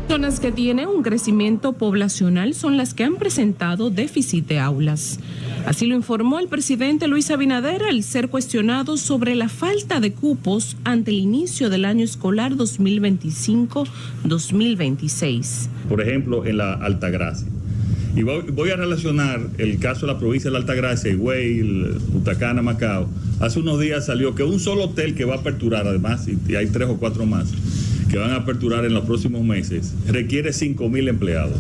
Zonas que tienen un crecimiento poblacional son las que han presentado déficit de aulas. Así lo informó el presidente Luis Abinader al ser cuestionado sobre la falta de cupos ante el inicio del año escolar 2025-2026. Por ejemplo, en la Altagracia. Y voy a relacionar el caso de la provincia de la Altagracia, Higüey, Punta Cana, Macao. Hace unos días salió que un solo hotel que va a aperturar, además, y hay 3 o 4 más, que van a aperturar en los próximos meses, requiere 5,000 empleados.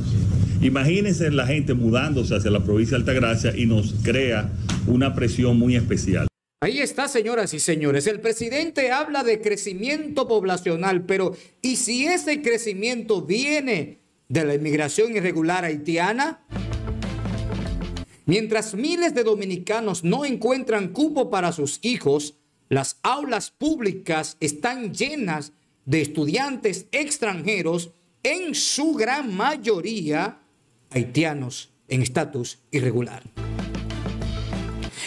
Imagínense la gente mudándose hacia la provincia de Altagracia y nos crea una presión muy especial. Ahí está, señoras y señores. El presidente habla de crecimiento poblacional, pero ¿y si ese crecimiento viene de la inmigración irregular haitiana? Mientras miles de dominicanos no encuentran cupo para sus hijos, las aulas públicas están llenas de estudiantes extranjeros, en su gran mayoría haitianos en estatus irregular.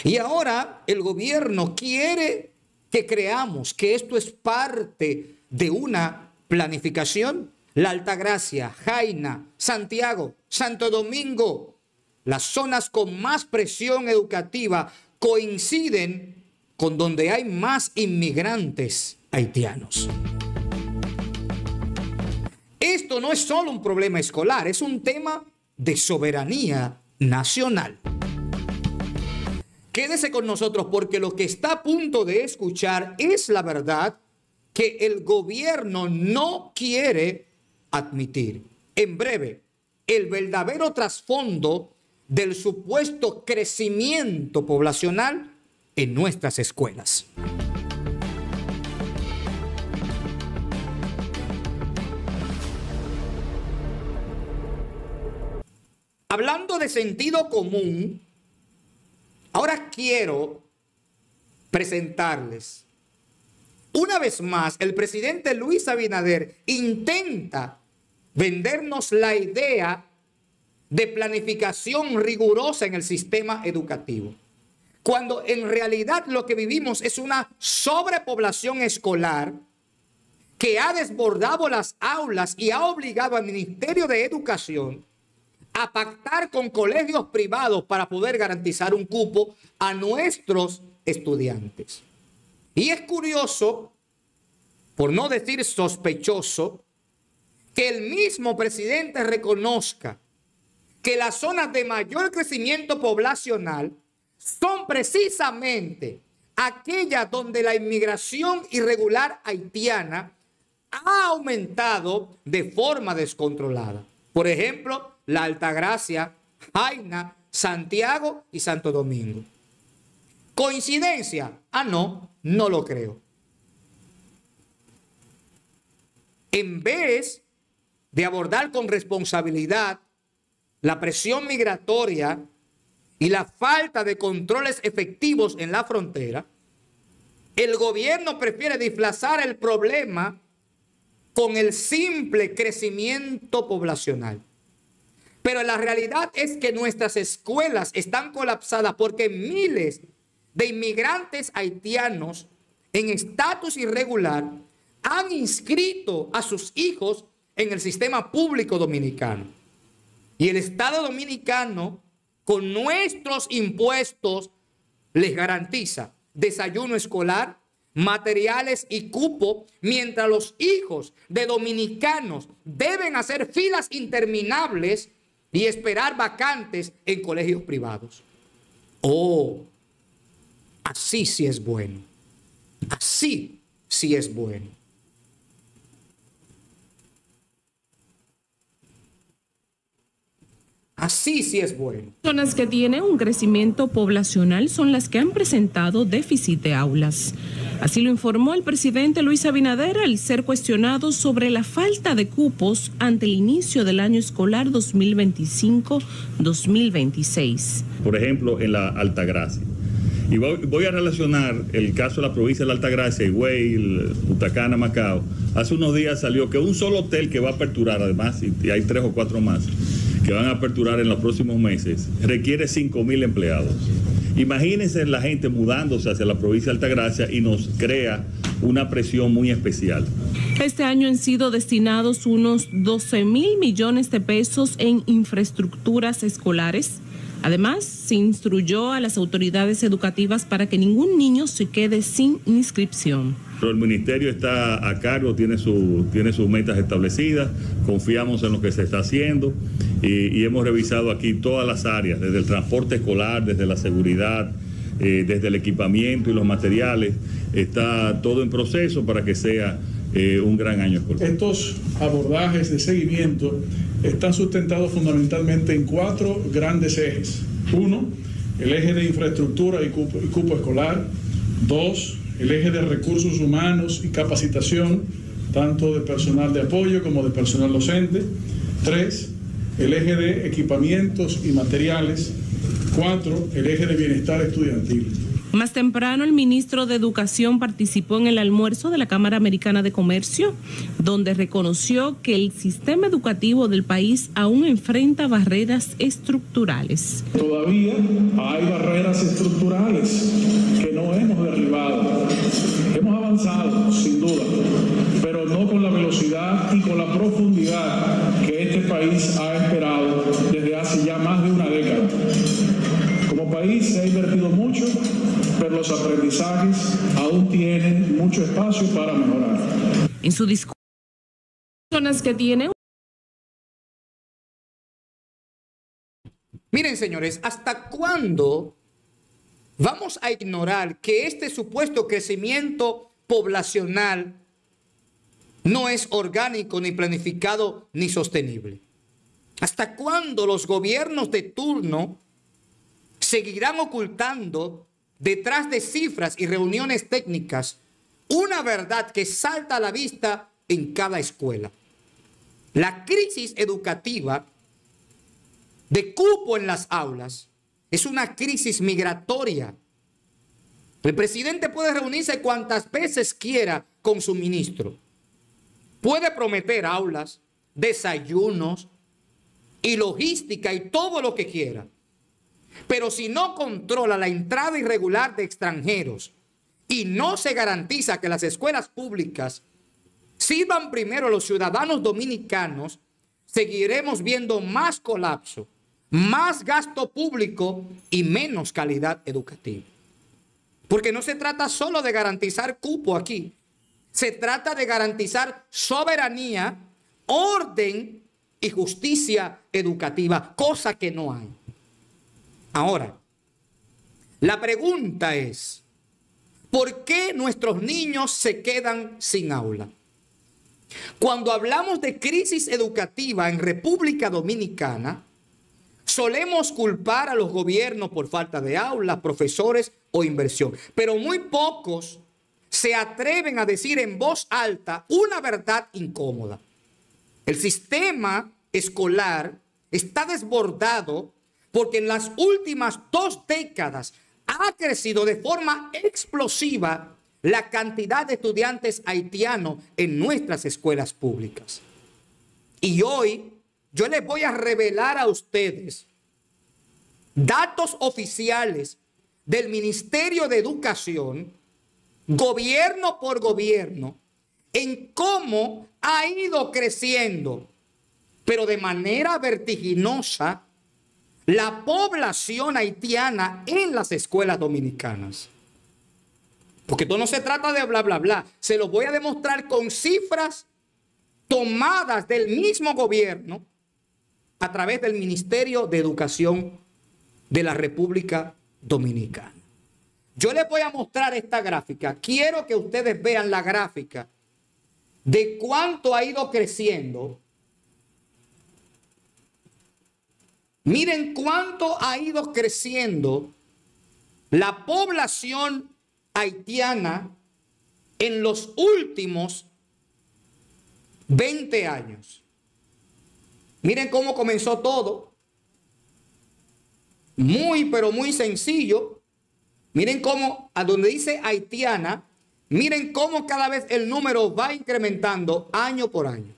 Y ahora el gobierno quiere que creamos que esto es parte de una planificación. La Altagracia, Jaina, Santiago, Santo Domingo, las zonas con más presión educativa coinciden con donde hay más inmigrantes haitianos. Esto no es solo un problema escolar, es un tema de soberanía nacional. Quédese con nosotros porque lo que está a punto de escuchar es la verdad que el gobierno no quiere admitir. En breve, el verdadero trasfondo del supuesto crecimiento poblacional en nuestras escuelas. Hablando de sentido común, ahora quiero presentarles una vez más, el presidente Luis Abinader intenta vendernos la idea de planificación rigurosa en el sistema educativo, cuando en realidad lo que vivimos es una sobrepoblación escolar que ha desbordado las aulas y ha obligado al Ministerio de Educación a pactar con colegios privados para poder garantizar un cupo a nuestros estudiantes. Y es curioso, por no decir sospechoso, que el mismo presidente reconozca que las zonas de mayor crecimiento poblacional son precisamente aquellas donde la inmigración irregular haitiana ha aumentado de forma descontrolada. Por ejemplo, la Altagracia, Jaina, Santiago y Santo Domingo. ¿Coincidencia? Ah, no, no lo creo. En vez de abordar con responsabilidad la presión migratoria y la falta de controles efectivos en la frontera, el gobierno prefiere disfrazar el problema con el simple crecimiento poblacional. Pero la realidad es que nuestras escuelas están colapsadas porque miles de inmigrantes haitianos en estatus irregular han inscrito a sus hijos en el sistema público dominicano. Y el Estado dominicano, con nuestros impuestos, les garantiza desayuno escolar, materiales y cupo, mientras los hijos de dominicanos deben hacer filas interminables y esperar vacantes en colegios privados. Oh, así sí es bueno. Así sí es bueno. Así sí es bueno. Zonas que tienen un crecimiento poblacional son las que han presentado déficit de aulas. Así lo informó el presidente Luis Abinader al ser cuestionado sobre la falta de cupos ante el inicio del año escolar 2025-2026. Por ejemplo, en la Altagracia. Y voy a relacionar el caso de la provincia de la Altagracia, Higüey, Punta Cana, Macao. Hace unos días salió que un solo hotel que va a aperturar, además, y hay 3 o 4 más, que van a aperturar en los próximos meses, requiere 5,000 empleados. Imagínense la gente mudándose hacia la provincia de Altagracia y nos crea una presión muy especial. Este año han sido destinados unos 12,000 millones de pesos en infraestructuras escolares. Además, se instruyó a las autoridades educativas para que ningún niño se quede sin inscripción. Pero el ministerio está a cargo, tiene sus metas establecidas, confiamos en lo que se está haciendo y hemos revisado aquí todas las áreas, desde el transporte escolar, desde la seguridad, desde el equipamiento y los materiales. Está todo en proceso para que sea un gran año escolar. Estos abordajes de seguimiento están sustentados fundamentalmente en 4 grandes ejes. 1, el eje de infraestructura y cupo escolar. 2, el eje de recursos humanos y capacitación, tanto de personal de apoyo como de personal docente. 3, el eje de equipamientos y materiales. 4, el eje de bienestar estudiantil. Más temprano, el ministro de Educación participó en el almuerzo de la Cámara Americana de Comercio, donde reconoció que el sistema educativo del país aún enfrenta barreras estructurales. Todavía hay barreras estructurales que no hemos derribado. Hemos avanzado, sin duda, pero no con la velocidad y con la profundidad que este país ha esperado desde hace ya más de una década. Como país se ha invertido mucho, pero los aprendizajes aún tienen mucho espacio para mejorar. En su discurso, personas que tienen... Miren, señores, ¿hasta cuándo vamos a ignorar que este supuesto crecimiento poblacional no es orgánico, ni planificado, ni sostenible? ¿Hasta cuándo los gobiernos de turno seguirán ocultando detrás de cifras y reuniones técnicas una verdad que salta a la vista en cada escuela? La crisis educativa de cupo en las aulas es una crisis migratoria. El presidente puede reunirse cuantas veces quiera con su ministro. Puede prometer aulas, desayunos y logística y todo lo que quiera. Pero si no controla la entrada irregular de extranjeros y no se garantiza que las escuelas públicas sirvan primero a los ciudadanos dominicanos, seguiremos viendo más colapso, más gasto público y menos calidad educativa. Porque no se trata solo de garantizar cupo aquí, se trata de garantizar soberanía, orden y justicia educativa, cosa que no hay. Ahora, la pregunta es, ¿por qué nuestros niños se quedan sin aula? Cuando hablamos de crisis educativa en República Dominicana, solemos culpar a los gobiernos por falta de aulas, profesores o inversión, pero muy pocos se atreven a decir en voz alta una verdad incómoda. El sistema escolar está desbordado porque en las últimas 2 décadas ha crecido de forma explosiva la cantidad de estudiantes haitianos en nuestras escuelas públicas. Y hoy yo les voy a revelar a ustedes datos oficiales del Ministerio de Educación, gobierno por gobierno, en cómo ha ido creciendo, pero de manera vertiginosa, la población haitiana en las escuelas dominicanas. Porque esto no se trata de bla, bla, bla. Se lo voy a demostrar con cifras tomadas del mismo gobierno a través del Ministerio de Educación de la República Dominicana. Yo les voy a mostrar esta gráfica. Quiero que ustedes vean la gráfica de cuánto ha ido creciendo. Miren cuánto ha ido creciendo la población haitiana en los últimos 20 años. Miren cómo comenzó todo. Muy, pero muy sencillo. Miren cómo, a donde dice haitiana, miren cómo cada vez el número va incrementando año por año.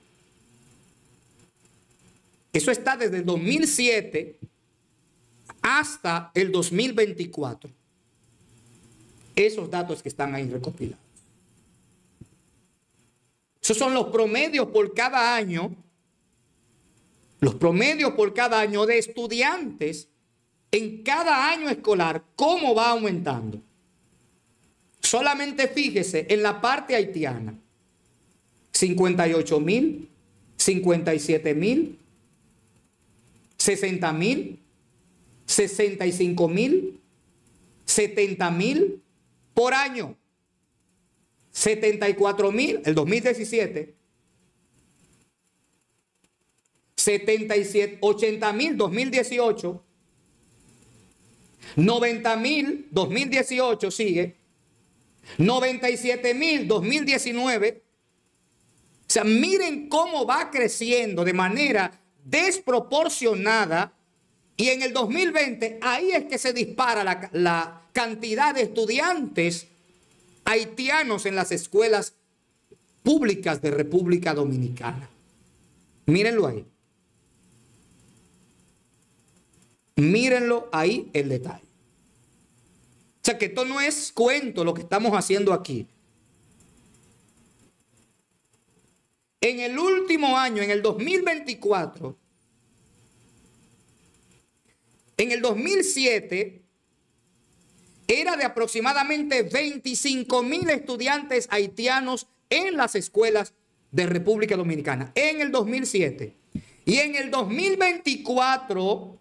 Eso está desde el 2007 hasta el 2024. Esos datos que están ahí recopilados. Esos son los promedios por cada año. Los promedios por cada año de estudiantes en cada año escolar, cómo va aumentando. Solamente fíjese en la parte haitiana. 58,000, 57,000, 60,000, 65,000, 70,000 por año. 74,000 el 2017. 80,000 2018. 90,000 2018 sigue. 97,000 2019. O sea, miren cómo va creciendo de manera desproporcionada. Y en el 2020, ahí es que se dispara la cantidad de estudiantes haitianos en las escuelas públicas de República Dominicana. Mírenlo ahí. Mírenlo ahí el detalle. O sea que esto no es cuento lo que estamos haciendo aquí. En el último año, en el 2024, en el 2007, era de aproximadamente 25,000 estudiantes haitianos en las escuelas de República Dominicana. En el 2007. Y en el 2024,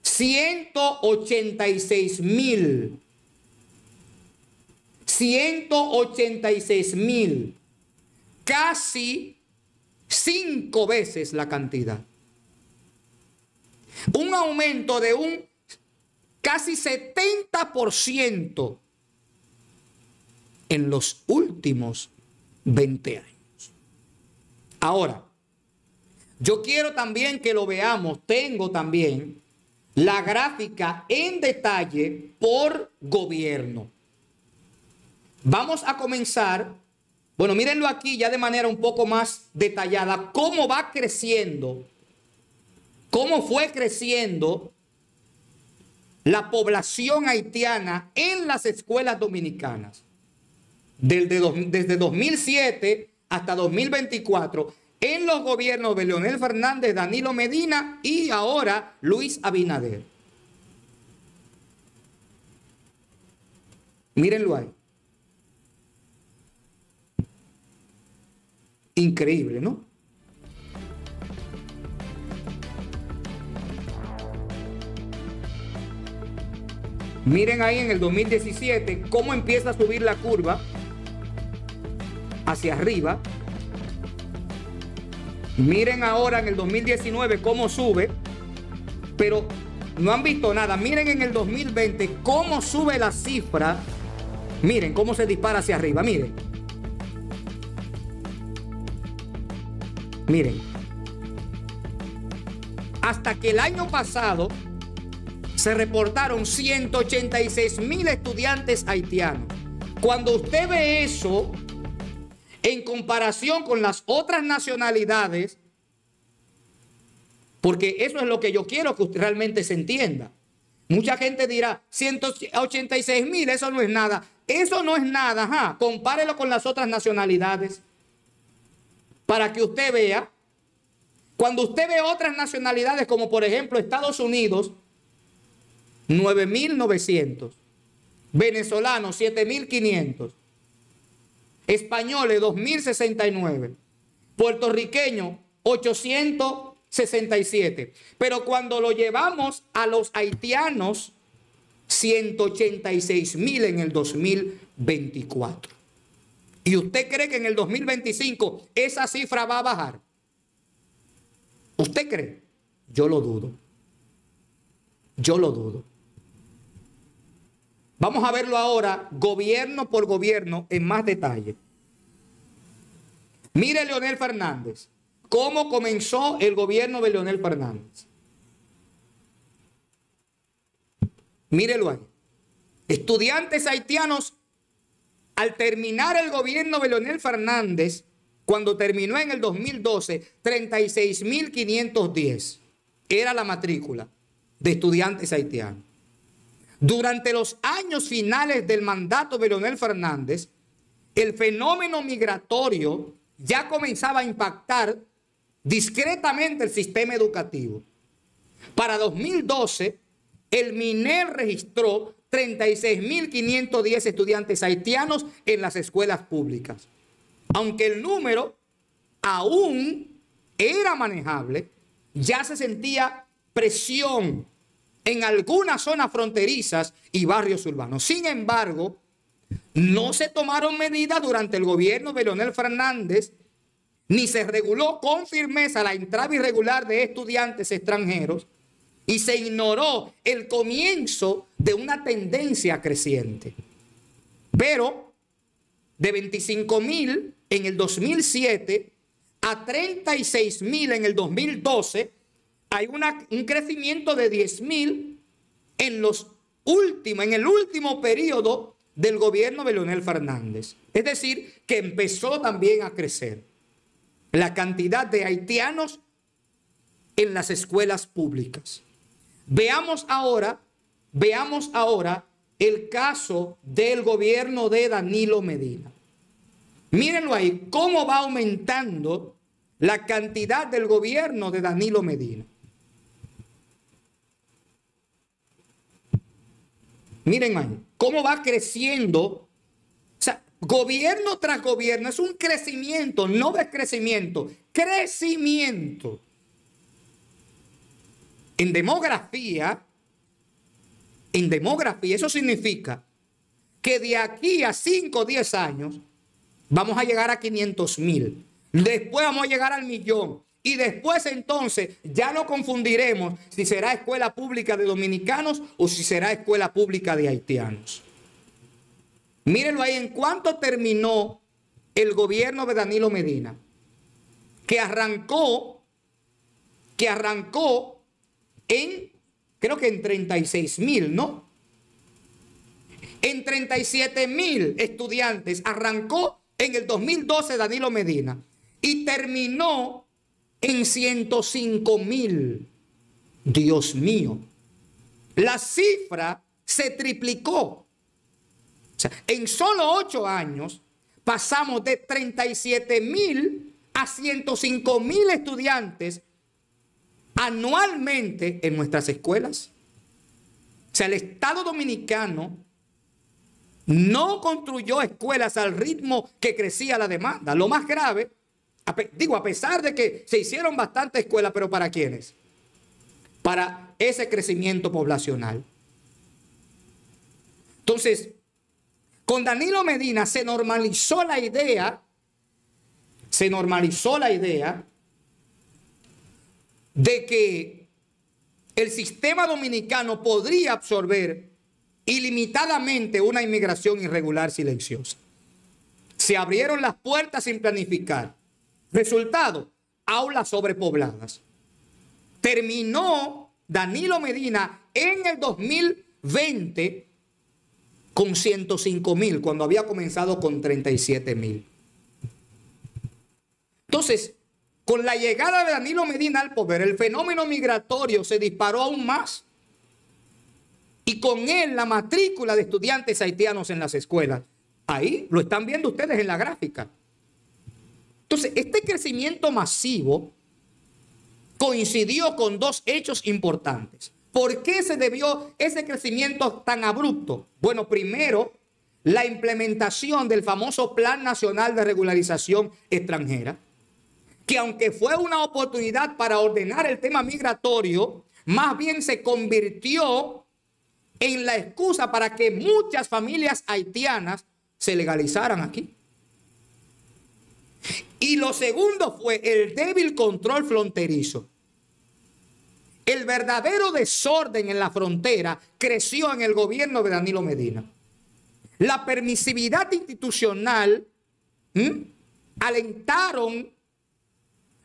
186,000. 186,000. Casi 5 veces la cantidad. Un aumento de un casi 70% en los últimos 20 años. Ahora, yo quiero también que lo veamos. Tengo también la gráfica en detalle por gobierno. Vamos a comenzar. Bueno, mírenlo aquí ya de manera un poco más detallada. Cómo va creciendo. Cómo fue creciendo la población haitiana en las escuelas dominicanas. Desde 2007 hasta 2024. En los gobiernos de Leonel Fernández, Danilo Medina y ahora Luis Abinader. Mírenlo ahí. Increíble, ¿no? Miren ahí en el 2017 cómo empieza a subir la curva hacia arriba. Miren ahora en el 2019 cómo sube, pero no han visto nada. Miren en el 2020 cómo sube la cifra. Miren cómo se dispara hacia arriba, miren. Miren. Hasta que el año pasado se reportaron 186,000 estudiantes haitianos. Cuando usted ve eso en comparación con las otras nacionalidades, porque eso es lo que yo quiero que usted realmente se entienda. Mucha gente dirá, 186,000, eso no es nada. Eso no es nada, ajá. Compárelo con las otras nacionalidades para que usted vea. Cuando usted ve otras nacionalidades, como por ejemplo Estados Unidos, 9,900. Venezolanos, 7,500. Españoles, 2,069. Puertorriqueños, 867. Pero cuando lo llevamos a los haitianos, 186,000 en el 2024. ¿Y usted cree que en el 2025 esa cifra va a bajar? ¿Usted cree? Yo lo dudo. Yo lo dudo. Vamos a verlo ahora, gobierno por gobierno, en más detalle. Mire Leonel Fernández. ¿Cómo comenzó el gobierno de Leonel Fernández? Mírelo ahí. Estudiantes haitianos, al terminar el gobierno de Leonel Fernández, cuando terminó en el 2012, 36,510 era la matrícula de estudiantes haitianos. Durante los años finales del mandato de Leonel Fernández, el fenómeno migratorio ya comenzaba a impactar discretamente el sistema educativo. Para 2012, el MINER registró 36.510 estudiantes haitianos en las escuelas públicas. Aunque el número aún era manejable, ya se sentía presión en algunas zonas fronterizas y barrios urbanos. Sin embargo, no se tomaron medidas durante el gobierno de Leonel Fernández, ni se reguló con firmeza la entrada irregular de estudiantes extranjeros, y se ignoró el comienzo de una tendencia creciente. Pero de 25.000 en el 2007 a 36.000 en el 2012, hay un crecimiento de 10.000 en el último periodo del gobierno de Leonel Fernández. Es decir, que empezó también a crecer la cantidad de haitianos en las escuelas públicas. Veamos ahora el caso del gobierno de Danilo Medina. Mírenlo ahí, cómo va aumentando la cantidad del gobierno de Danilo Medina. Miren ahí, cómo va creciendo. O sea, gobierno tras gobierno, es un crecimiento, no decrecimiento, crecimiento. En demografía, eso significa que de aquí a 5 o 10 años vamos a llegar a 500.000. Después vamos a llegar al 1.000.000. Y después entonces ya no confundiremos si será escuela pública de dominicanos o si será escuela pública de haitianos. Mírenlo ahí, en cuánto terminó el gobierno de Danilo Medina, que arrancó creo que en 36.000, ¿no? En 37.000 estudiantes arrancó en el 2012 Danilo Medina y terminó en 105.000. Dios mío, la cifra se triplicó. O sea, en solo 8 años pasamos de 37.000 a 105.000 estudiantes anualmente en nuestras escuelas. O sea, el Estado dominicano no construyó escuelas al ritmo que crecía la demanda. Lo más grave, a pesar de que se hicieron bastantes escuelas, pero ¿para quiénes? Para ese crecimiento poblacional. Entonces, con Danilo Medina se normalizó la idea de que el sistema dominicano podría absorber ilimitadamente una inmigración irregular silenciosa. Se abrieron las puertas sin planificar. Resultado, aulas sobrepobladas. Terminó Danilo Medina en el 2020 con 105.000, cuando había comenzado con 37.000. Entonces, con la llegada de Danilo Medina al poder, el fenómeno migratorio se disparó aún más. Y con él la matrícula de estudiantes haitianos en las escuelas. Ahí lo están viendo ustedes en la gráfica. Entonces, este crecimiento masivo coincidió con 2 hechos importantes. ¿Por qué se debió ese crecimiento tan abrupto? Bueno, primero, la implementación del famoso Plan Nacional de Regularización Extranjera, que aunque fue una oportunidad para ordenar el tema migratorio, más bien se convirtió en la excusa para que muchas familias haitianas se legalizaran aquí. Y lo segundo fue el débil control fronterizo. El verdadero desorden en la frontera creció en el gobierno de Danilo Medina. La permisividad institucional alentaron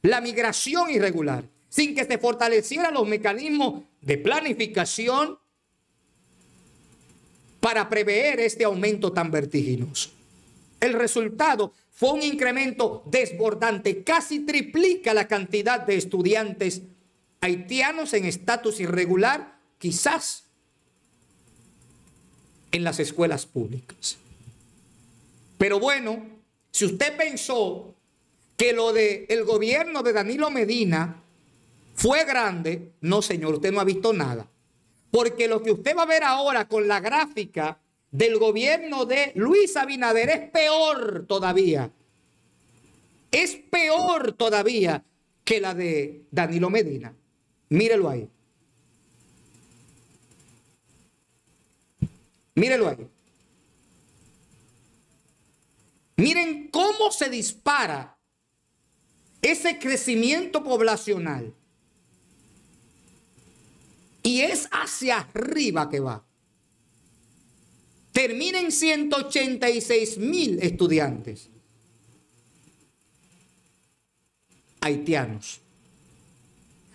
la migración irregular, sin que se fortalecieran los mecanismos de planificación para prever este aumento tan vertiginoso. El resultado fue un incremento desbordante, casi triplica la cantidad de estudiantes haitianos en estatus irregular, quizás en las escuelas públicas. Pero bueno, si usted pensó que lo del gobierno de Danilo Medina fue grande. No, señor, usted no ha visto nada. Porque lo que usted va a ver ahora con la gráfica del gobierno de Luis Abinader es peor todavía. Es peor todavía que la de Danilo Medina. Mírelo ahí. Mírelo ahí. Miren cómo se dispara ese crecimiento poblacional. Y es hacia arriba que va. Termina en 186,000 estudiantes haitianos.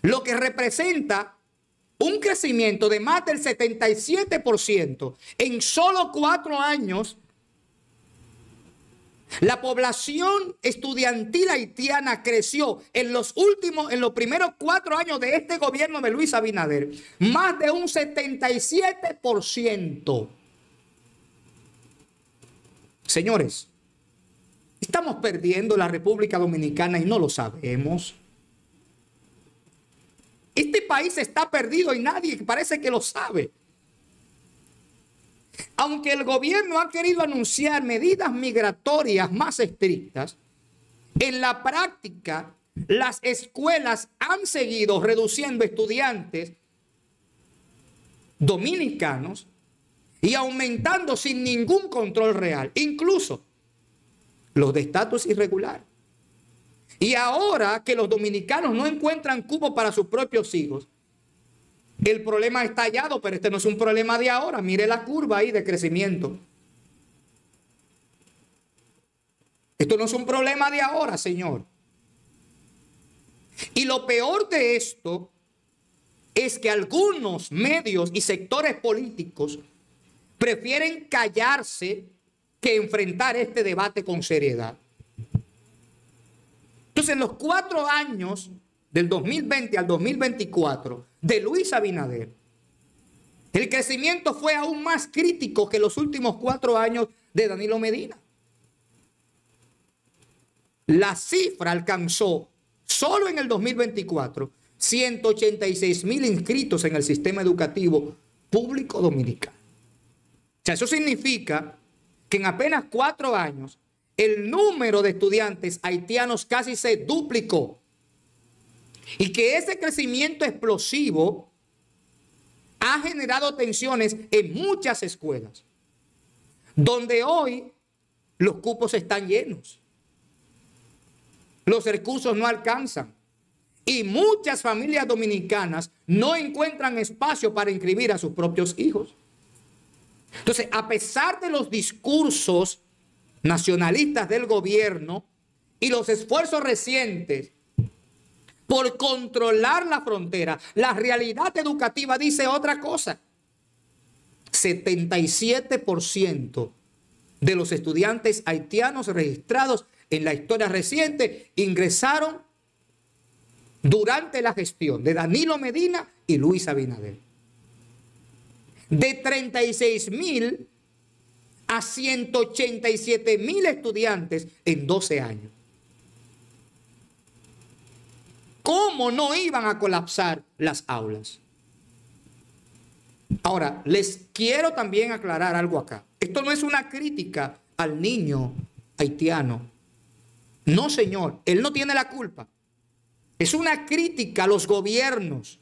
Lo que representa un crecimiento de más del 77% en solo 4 años. La población estudiantil haitiana creció en los primeros 4 años de este gobierno de Luis Abinader, más de un 77%. Señores, estamos perdiendo la República Dominicana y no lo sabemos. Este país está perdido y nadie parece que lo sabe. Aunque el gobierno ha querido anunciar medidas migratorias más estrictas, en la práctica las escuelas han seguido reduciendo estudiantes dominicanos y aumentando sin ningún control real, incluso los de estatus irregular. Y ahora que los dominicanos no encuentran cupo para sus propios hijos, el problema está hallado, pero este no es un problema de ahora. Mire la curva ahí de crecimiento. Esto no es un problema de ahora, señor. Y lo peor de esto es que algunos medios y sectores políticos prefieren callarse que enfrentar este debate con seriedad. Entonces, en los 4 años del 2020 al 2024 de Luis Abinader, el crecimiento fue aún más crítico que los últimos 4 años de Danilo Medina. La cifra alcanzó solo en el 2024 186,000 inscritos en el sistema educativo público dominicano. O sea, eso significa que en apenas 4 años el número de estudiantes haitianos casi se duplicó. Y que ese crecimiento explosivo ha generado tensiones en muchas escuelas, donde hoy los cupos están llenos. Los recursos no alcanzan. Y muchas familias dominicanas no encuentran espacio para inscribir a sus propios hijos. Entonces, a pesar de los discursos nacionalistas del gobierno y los esfuerzos recientes por controlar la frontera, la realidad educativa dice otra cosa. 77% de los estudiantes haitianos registrados en la historia reciente ingresaron durante la gestión de Danilo Medina y Luis Abinader. De 36,000 a 187,000 estudiantes en 12 años. ¿Cómo no iban a colapsar las aulas? Ahora, les quiero también aclarar algo acá. Esto no es una crítica al niño haitiano. No, señor, él no tiene la culpa. Es una crítica a los gobiernos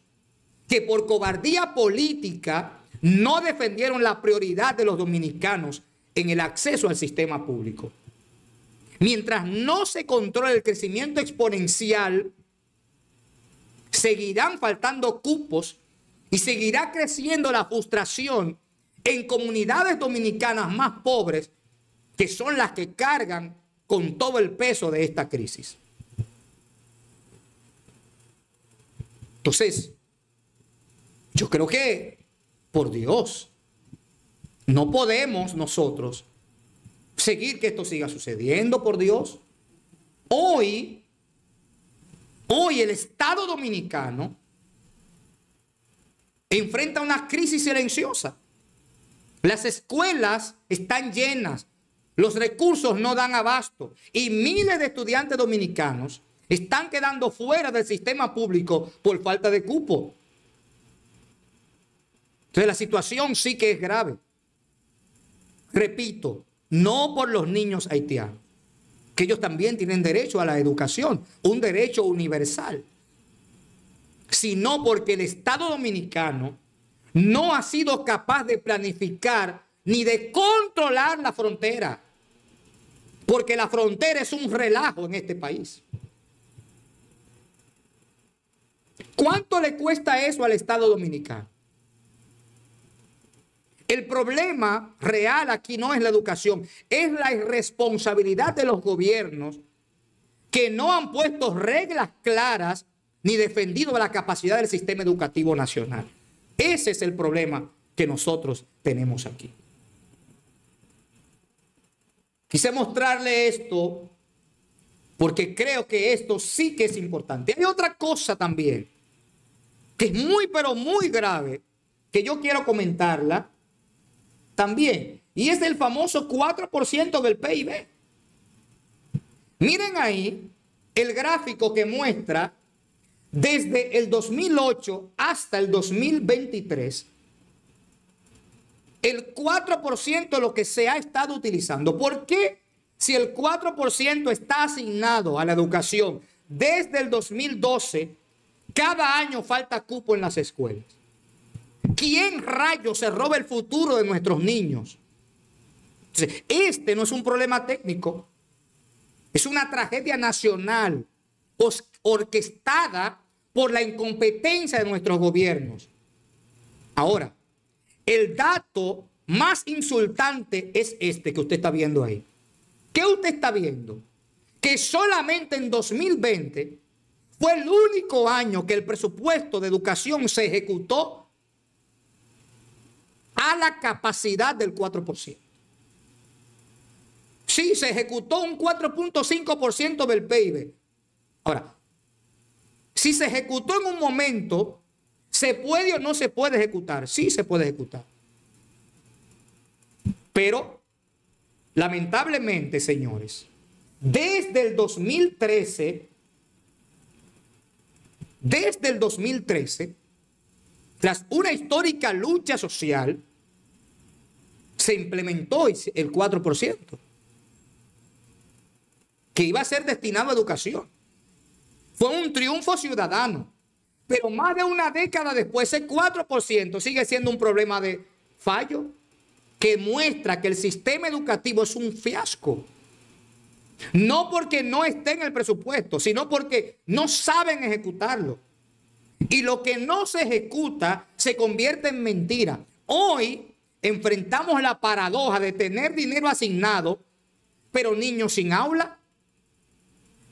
que por cobardía política no defendieron la prioridad de los dominicanos en el acceso al sistema público. Mientras no se controle el crecimiento exponencial, seguirán faltando cupos y seguirá creciendo la frustración en comunidades dominicanas más pobres, que son las que cargan con todo el peso de esta crisis. Entonces, yo creo que, por Dios, no podemos nosotros seguir que esto siga sucediendo, por Dios. Hoy el Estado dominicano enfrenta una crisis silenciosa. Las escuelas están llenas, Los recursos no dan abasto y miles de estudiantes dominicanos están quedando fuera del sistema público por falta de cupo. Entonces la situación sí que es grave. Repito, no por los niños haitianos, que ellos también tienen derecho a la educación, un derecho universal, sino porque el Estado dominicano no ha sido capaz de planificar ni de controlar la frontera, porque la frontera es un relajo en este país. ¿Cuánto le cuesta eso al Estado dominicano? El problema real aquí no es la educación, es la irresponsabilidad de los gobiernos que no han puesto reglas claras ni defendido la capacidad del sistema educativo nacional. Ese es el problema que nosotros tenemos aquí. Quise mostrarle esto porque creo que esto sí que es importante. Hay otra cosa también que es muy, pero muy grave, que yo quiero comentarla también, y es el famoso 4% del PIB. Miren ahí el gráfico que muestra desde el 2008 hasta el 2023 el 4% de lo que se ha estado utilizando. ¿Por qué? Si el 4% está asignado a la educación desde el 2012, cada año falta cupo en las escuelas. ¿Quién rayos se roba el futuro de nuestros niños? Este no es un problema técnico, es una tragedia nacional orquestada por la incompetencia de nuestros gobiernos. Ahora, el dato más insultante es este que usted está viendo ahí. ¿Qué usted está viendo? Que solamente en 2020 fue el único año que el presupuesto de educación se ejecutó a la capacidad del 4%. Sí, se ejecutó un 4.5% del PIB. Ahora, si se ejecutó en un momento, ¿se puede o no se puede ejecutar? Sí, se puede ejecutar. Pero, lamentablemente, señores, desde el 2013, tras una histórica lucha social, se implementó el 4%, que iba a ser destinado a educación. Fue un triunfo ciudadano, pero más de una década después, ese 4% sigue siendo un problema de fallo que muestra que el sistema educativo es un fiasco. No porque no esté en el presupuesto, sino porque no saben ejecutarlo. Y lo que no se ejecuta se convierte en mentira. Hoy enfrentamos la paradoja de tener dinero asignado, pero niños sin aula.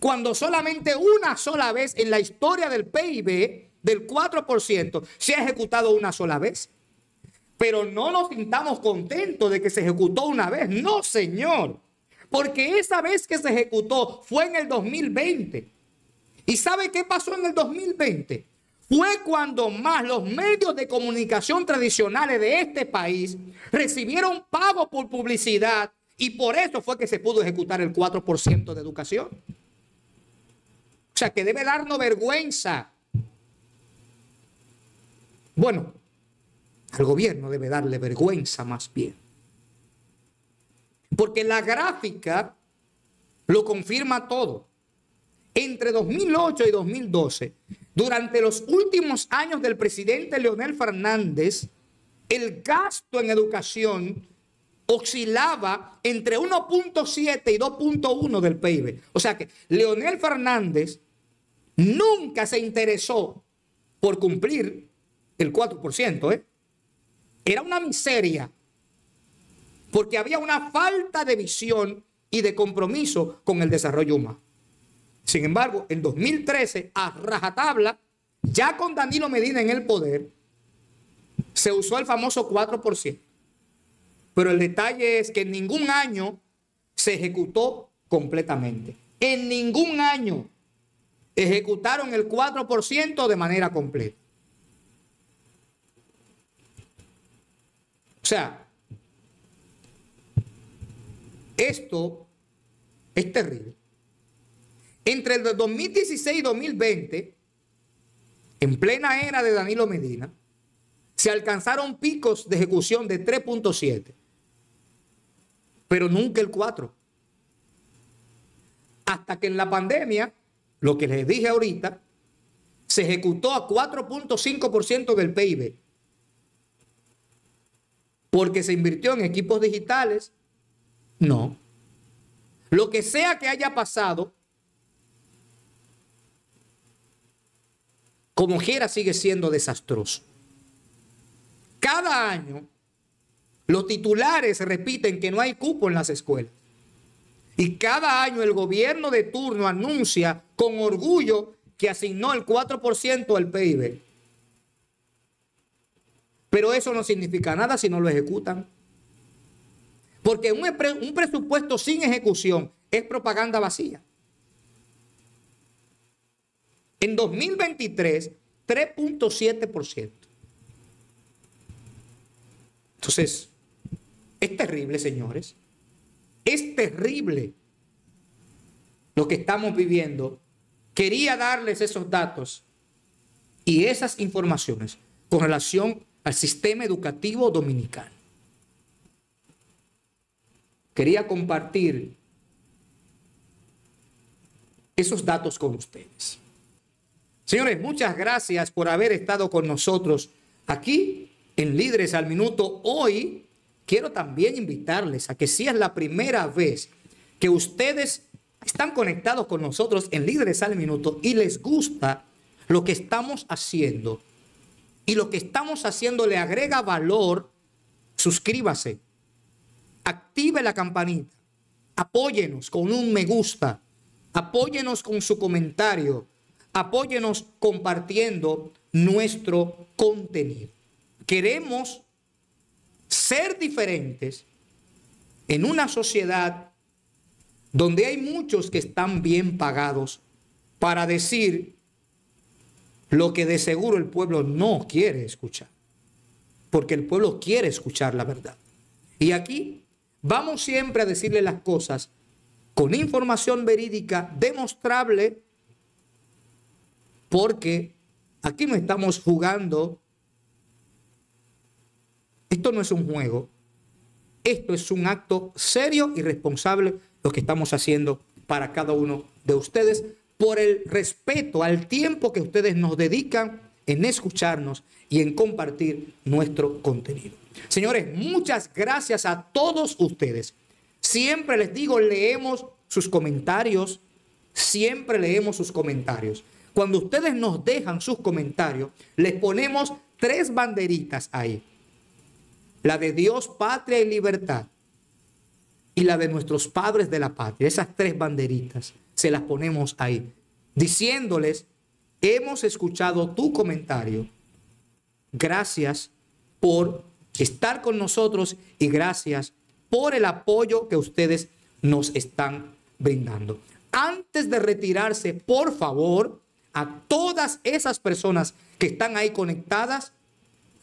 Cuando solamente una sola vez en la historia del PIB del 4% se ha ejecutado una sola vez. Pero no nos sintamos contentos de que se ejecutó una vez. No, señor. Porque esa vez que se ejecutó fue en el 2020. ¿Y sabe qué pasó en el 2020? Fue cuando más los medios de comunicación tradicionales de este país recibieron pago por publicidad y por eso fue que se pudo ejecutar el 4% de educación. O sea, que debe darnos vergüenza. Bueno, al gobierno debe darle vergüenza más bien. Porque la gráfica lo confirma todo. Entre 2008 y 2012, durante los últimos años del presidente Leonel Fernández, el gasto en educación oscilaba entre 1.7 y 2.1 del PIB. O sea que Leonel Fernández nunca se interesó por cumplir el 4%. Era una miseria, porque había una falta de visión y de compromiso con el desarrollo humano. Sin embargo, en 2013, a rajatabla, ya con Danilo Medina en el poder, se usó el famoso 4%. Pero el detalle es que en ningún año se ejecutó completamente. En ningún año ejecutaron el 4% de manera completa. O sea, Esto es terrible. Entre el 2016 y 2020, en plena era de Danilo Medina, se alcanzaron picos de ejecución de 3.7, pero nunca el 4. Hasta que en la pandemia, lo que les dije ahorita, se ejecutó a 4.5% del PIB, porque se invirtió en equipos digitales. No. Lo que sea que haya pasado, como quiera sigue siendo desastroso. Cada año los titulares repiten que no hay cupo en las escuelas. Y cada año el gobierno de turno anuncia con orgullo que asignó el 4% al PIB. Pero eso no significa nada si no lo ejecutan. Porque un presupuesto sin ejecución es propaganda vacía. En 2023, 3.7%. Entonces, es terrible, señores. Es terrible lo que estamos viviendo. Quería darles esos datos y esas informaciones con relación al sistema educativo dominicano. Quería compartir esos datos con ustedes. Señores, muchas gracias por haber estado con nosotros aquí en Líderes al Minuto. Hoy quiero también invitarles a que si es la primera vez que ustedes están conectados con nosotros en Líderes al Minuto y les gusta lo que estamos haciendo y lo que estamos haciendo le agrega valor, suscríbase, active la campanita, apóyenos con un me gusta, apóyenos con su comentario, apóyenos compartiendo nuestro contenido. Queremos ser diferentes en una sociedad donde hay muchos que están bien pagados para decir lo que de seguro el pueblo no quiere escuchar, porque el pueblo quiere escuchar la verdad. Y aquí vamos siempre a decirle las cosas con información verídica, demostrable, porque aquí no estamos jugando. Esto no es un juego. Esto es un acto serio y responsable lo que estamos haciendo para cada uno de ustedes, por el respeto al tiempo que ustedes nos dedican en escucharnos y en compartir nuestro contenido. Señores, muchas gracias a todos ustedes. Siempre les digo, leemos sus comentarios. Siempre leemos sus comentarios. Cuando ustedes nos dejan sus comentarios, les ponemos 3 banderitas ahí. La de Dios, patria y libertad. Y la de nuestros padres de la patria. Esas 3 banderitas se las ponemos ahí, diciéndoles: hemos escuchado tu comentario. Gracias por estar con nosotros y gracias por el apoyo que ustedes nos están brindando. Antes de retirarse, por favor, a todas esas personas que están ahí conectadas,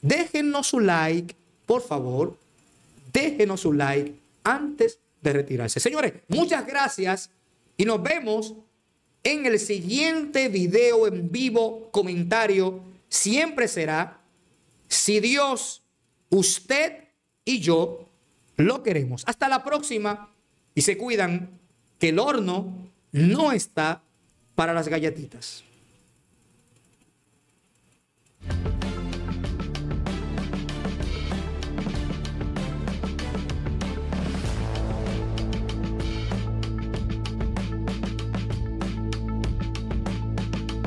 déjennos su like, por favor, déjenos su like antes de retirarse. Señores, muchas gracias y nos vemos en el siguiente video en vivo. Comentario siempre será: si Dios, usted y yo lo queremos. Hasta la próxima y se cuidan, que el horno no está para las galletitas.